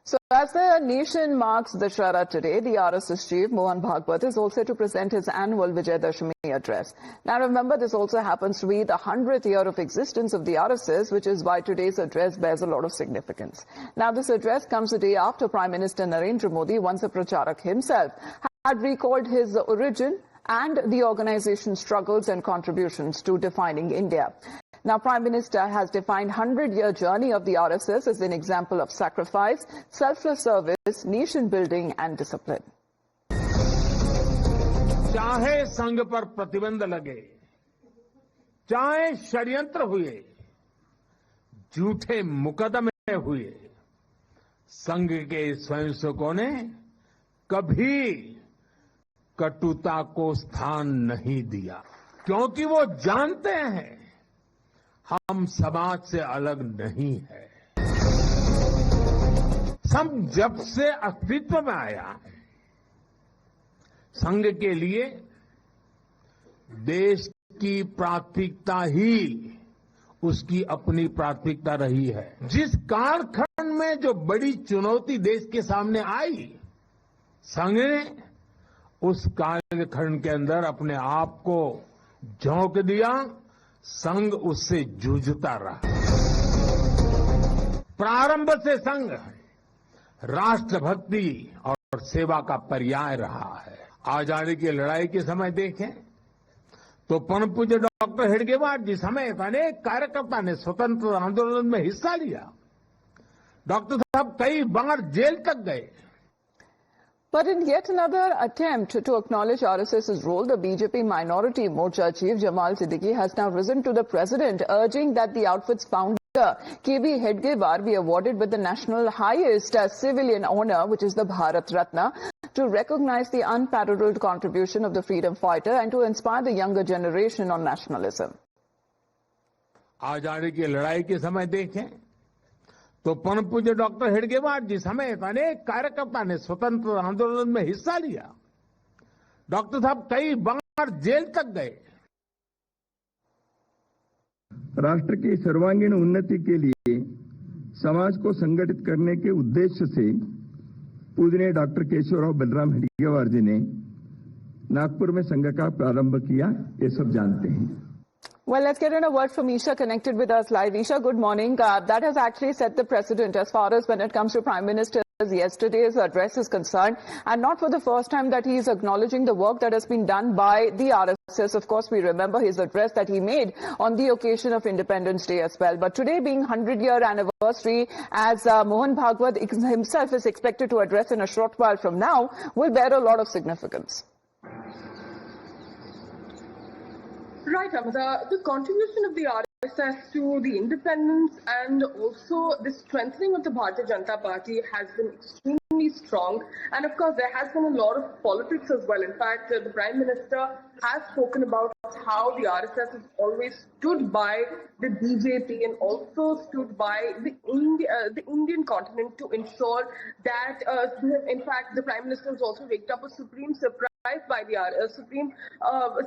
So as the nation marks Dussehra today, the RSS chief Mohan Bhagwat is also to present his annual Vijayadashmi address. Now remember, this also happens to be the 100th year of existence of the RSS, which is why today's address bears a lot of significance. Now this address comes a day after Prime Minister Narendra Modi, once a pracharak himself, had recalled his origin and the organization's struggles and contributions to defining India. Now, Prime Minister has defined 100-year journey of the RSS as an example of sacrifice, selfless service, nation building and discipline. चाहे संघ पर प्रतिबंध लगे, चाहे षड्यंत्र हुए, झूठे मुकदमे हुए, संघ के स्वयंसेवकों ने कभी कटुता को स्थान नहीं दिया, क्योंकि वो जानते हैं हम समाज से अलग नहीं है। संघ जब से अस्तित्व में आया, संघ के लिए देश की प्राथमिकता ही उसकी अपनी प्राथमिकता रही है। जिस कालखंड में जो बड़ी चुनौती देश के सामने आई, संघ ने उस कालखंड के अंदर अपने आप को झोंक दिया, संघ उससे जूझता रहा। प्रारंभ से संघ राष्ट्रभक्ति और सेवा का पर्याय रहा है। आजादी की लड़ाई के समय देखें तो परम पूज्य डॉक्टर हेडगेवार जी समेत अनेक कार्यकर्ता ने स्वतंत्रता आंदोलन में हिस्सा लिया। डॉक्टर साहब कई बार जेल तक गए। But in yet another attempt to acknowledge RSS's role, the BJP Minority Morcha chief Jamal Siddiqui has now risen to the president, urging that the outfit's founder, KB Hedgewar, be awarded with the national highest civilian honor, which is the Bharat Ratna, to recognize the unparalleled contribution of the freedom fighter and to inspire the younger generation on nationalism. आजादी की लड़ाई के समय देखें तो परम पूज्य doctor Hedgewar जी समेत अनेक कार्यकर्ता ने स्वतंत्रता आंदोलन में हिस्सा लिया। डॉक्टर साहब कई बार जेल तक गए। राष्ट्र की सर्वांगीण उन्नति के लिए समाज को संगठित करने के उद्देश्य से पूजनीय डॉक्टर केशवराव बलराम हेडगेवार जी ने नागपुर में संघ का प्रारंभ किया, ये सब जानते हैं। Well, let's get in a word from Isha, connected with us live. Isha, good morning. That has actually set the precedent as far as when it comes to Prime Minister's yesterday's address is concerned, and not for the first time that he is acknowledging the work that has been done by the RSS. Of course, we remember his address that he made on the occasion of Independence Day as well. But today being 100-year anniversary, as Mohan Bhagwat himself is expected to address in a short while from now, will bear a lot of significance. Right, Amita. The contribution of the RSS to the independence and also the strengthening of the Bharatiya Janata Party has been extremely strong. And of course, there has been a lot of politics as well. In fact, the Prime Minister has spoken about how the RSS has always stood by the BJP and also stood by the Indian continent to ensure that, in fact, the Prime Minister has also waked up a supreme surprise by the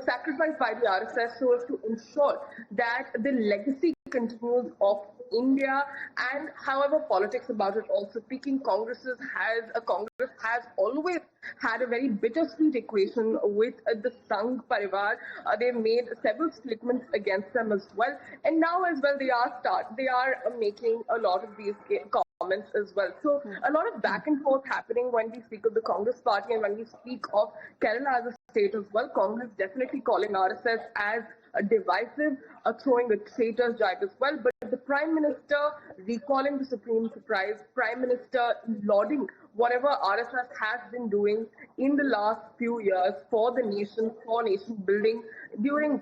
sacrifice by the RSS so as to ensure that the legacy continues of India. And however politics about it also speaking, Congress has always had a very bittersweet equation with the Sangh Parivar. They made several statements against them as well, and now as well they are making a lot of these comments as well. So a lot of back and forth happening when we speak of the Congress party and when we speak of Kerala as a state as well. Congress definitely calling RSS as a divisive, throwing a traitor's jibe as well. But the Prime Minister recalling the supreme surprise, Prime Minister lauding whatever RSS has been doing in the last few years for the nation, for nation building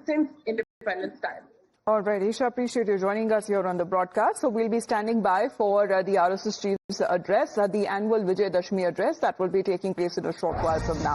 since independence time. All right, Isha, appreciate you joining us here on the broadcast. So we'll be standing by for the RSS chief's address, the annual Vijayadashmi address that will be taking place in a short while from now.